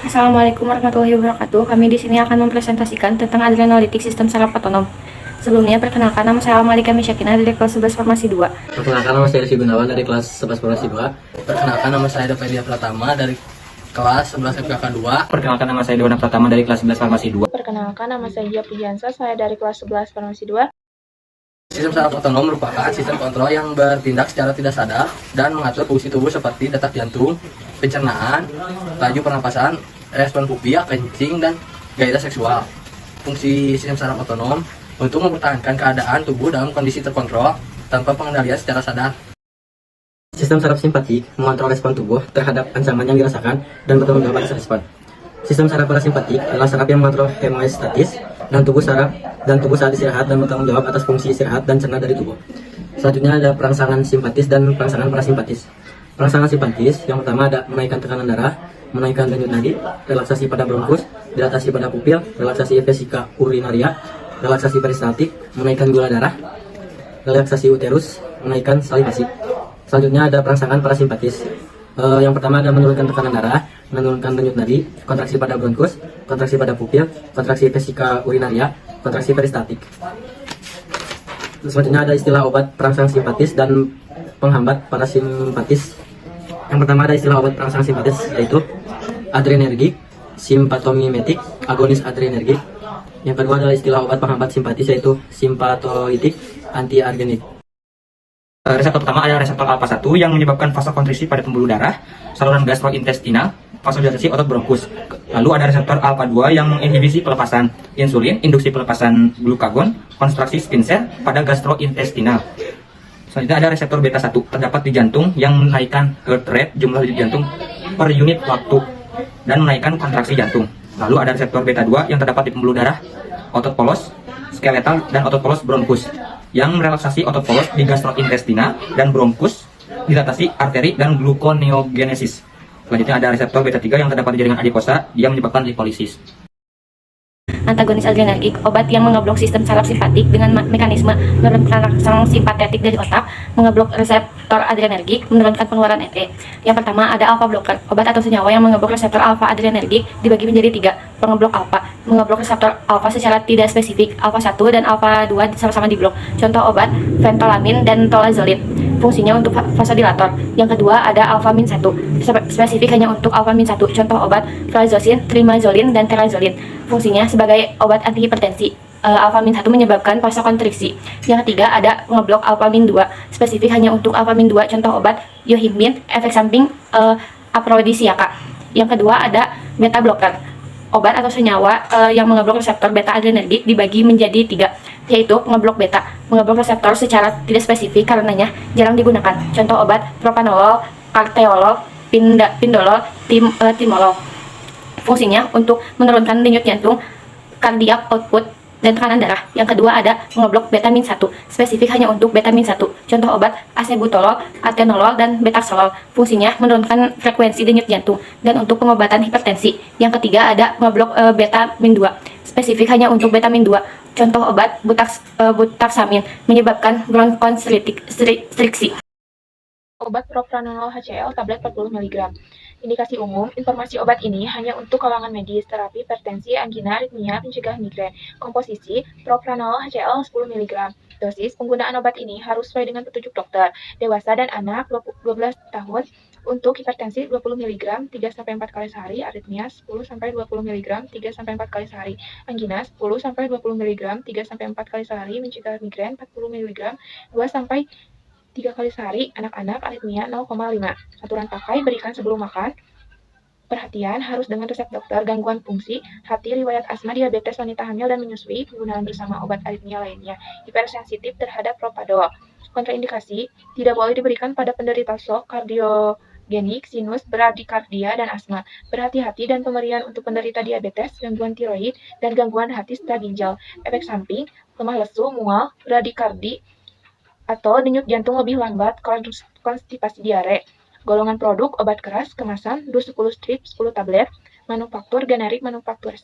Assalamualaikum warahmatullahi wabarakatuh. Kami di sini akan mempresentasikan tentang adrenalitik sistem saraf otonom. Sebelumnya, perkenalkan nama saya Malika Misyakina dari kelas 11 Farmasi 2. Perkenalkan nama saya Rizky Gunawan dari kelas 11 Farmasi 2. Perkenalkan nama saya Dapedia Pratama dari kelas 11 FKK 2. Perkenalkan nama saya Dewana Pratama dari kelas 11 Farmasi 2. Perkenalkan nama saya Gia Pujiansa, saya dari kelas 11 Farmasi 2. Sistem saraf otonom merupakan sistem kontrol yang bertindak secara tidak sadar dan mengatur fungsi tubuh seperti detak jantung, pencernaan, laju pernapasan, respon pupil, kencing, dan gairah seksual. Fungsi sistem saraf otonom untuk mempertahankan keadaan tubuh dalam kondisi terkontrol tanpa pengendalian secara sadar. Sistem saraf simpatik mengontrol respon tubuh terhadap ancaman yang dirasakan dan bertanggung jawab atas respon. Sistem saraf parasimpatik adalah saraf yang mengontrol homeostatis dan tubuh saat istirahat dan bertanggung jawab atas fungsi istirahat dan cerna dari tubuh. Selanjutnya ada perangsangan simpatis dan perangsangan parasimpatis. Perangsangan simpatis yang pertama ada menaikkan tekanan darah, menaikkan denyut nadi, relaksasi pada bronkus, dilatasi pada pupil, relaksasi vesika urinaria, relaksasi peristaltik, menaikkan gula darah, relaksasi uterus, menaikkan salivasi. Selanjutnya ada perangsangan parasimpatis. Yang pertama ada menurunkan tekanan darah, menurunkan denyut nadi, kontraksi pada bronkus, kontraksi pada pupil, kontraksi vesika urinaria, kontraksi peristaltik. Selanjutnya ada istilah obat perangsang simpatis dan penghambat parasimpatis. Yang pertama ada istilah obat perangsang simpatis yaitu adrenergik, simpatomimetik, agonis adrenergik. Yang kedua adalah istilah obat penghambat simpatis yaitu simpatoidik, antiargenik. Reseptor pertama adalah reseptor alfa 1 yang menyebabkan vasokonstriksi pada pembuluh darah, saluran gastrointestinal, vasodilatasi otot bronkus. Lalu ada reseptor alfa 2 yang menginhibisi pelepasan insulin, induksi pelepasan glukagon, konstruksi skin cell pada gastrointestinal. Selanjutnya ada reseptor beta 1 terdapat di jantung yang menaikkan heart rate, jumlah denyut jantung per unit waktu, dan menaikkan kontraksi jantung. Lalu ada reseptor beta 2 yang terdapat di pembuluh darah, otot polos, skeletal, dan otot polos bronkus yang merelaksasi otot polos di gastrointestinal dan bronkus, dilatasi arteri dan gluconeogenesis. Selanjutnya ada reseptor beta 3 yang terdapat di jaringan adipose yang menyebabkan lipolisis. Antagonis adrenergik, obat yang mengeblok sistem saraf simpatik dengan mekanisme merangsang simpatetik dari otak, mengeblok reseptor adrenergik, menurunkan pengeluaran ET. Yang pertama ada alpha blocker, obat atau senyawa yang mengeblok reseptor alpha adrenergik dibagi menjadi 3. Pengeblok alpha, mengeblok reseptor alpha secara tidak spesifik, alpha 1 dan alpha 2 sama-sama diblok. Contoh obat ventolamin dan tolazolin. Fungsinya untuk vasodilator. Yang kedua ada alpha-min 1, spesifik hanya untuk alpha-min 1. Contoh obat prazosin, trimazolin, dan terazolin. Fungsinya sebagai obat antihipertensi. Alpha-min 1 menyebabkan vasokonstriksi. Yang ketiga ada pengeblok alpha-min 2, spesifik hanya untuk alpha-min 2. Contoh obat yohimbin, efek samping aprodisiaka. Yang kedua ada beta blocker, obat atau senyawa yang mengeblok reseptor beta adrenergik dibagi menjadi 3, yaitu pengeblok beta, mengeblok reseptor secara tidak spesifik karenanya jarang digunakan. Contoh obat propanolol, carteolol, pindolol, timolol. Fungsinya untuk menurunkan denyut jantung, cardiac output, dan tekanan darah. Yang kedua ada pengeblok betamin 1, spesifik hanya untuk betamin 1. Contoh obat acebutolol, atenolol, dan betaxolol. Fungsinya menurunkan frekuensi denyut jantung dan untuk pengobatan hipertensi. Yang ketiga ada pengeblok betamin 2, spesifik hanya untuk betamin 2. Contoh obat butaxamin menyebabkan bronkonstriksi. Obat propranolol HCl tablet 40 mg. Indikasi umum, informasi obat ini hanya untuk kalangan medis, terapi hipertensi, angina, aritmia, pencegah migrain. Komposisi, propranolol HCl 10 mg. Dosis, penggunaan obat ini harus sesuai dengan petunjuk dokter. Dewasa dan anak 12 tahun. Untuk hipertensi 20 mg 3-4 kali sehari, aritmia 10-20 mg 3-4 kali sehari, angina 10-20 mg 3-4 kali sehari, mencegah migrain 40 mg 2-3 kali sehari, anak-anak aritmia 0,5. Aturan pakai berikan sebelum makan. Perhatian harus dengan resep dokter, gangguan fungsi hati, riwayat asma, diabetes, wanita hamil dan menyusui, penggunaan bersama obat aritmia lainnya, hipersensitif terhadap propadol. Kontraindikasi, tidak boleh diberikan pada penderita shock kardiogenik, sinus, bradikardia, dan asma. Berhati-hati dan pemberian untuk penderita diabetes, gangguan tiroid, dan gangguan hati serta ginjal. Efek samping, lemah lesu, mual, bradikardi, atau denyut jantung lebih lambat, konstipasi, diare. Golongan produk, obat keras, kemasan, dus 10 strip, 10 tablet, manufaktur, generik, manufaktur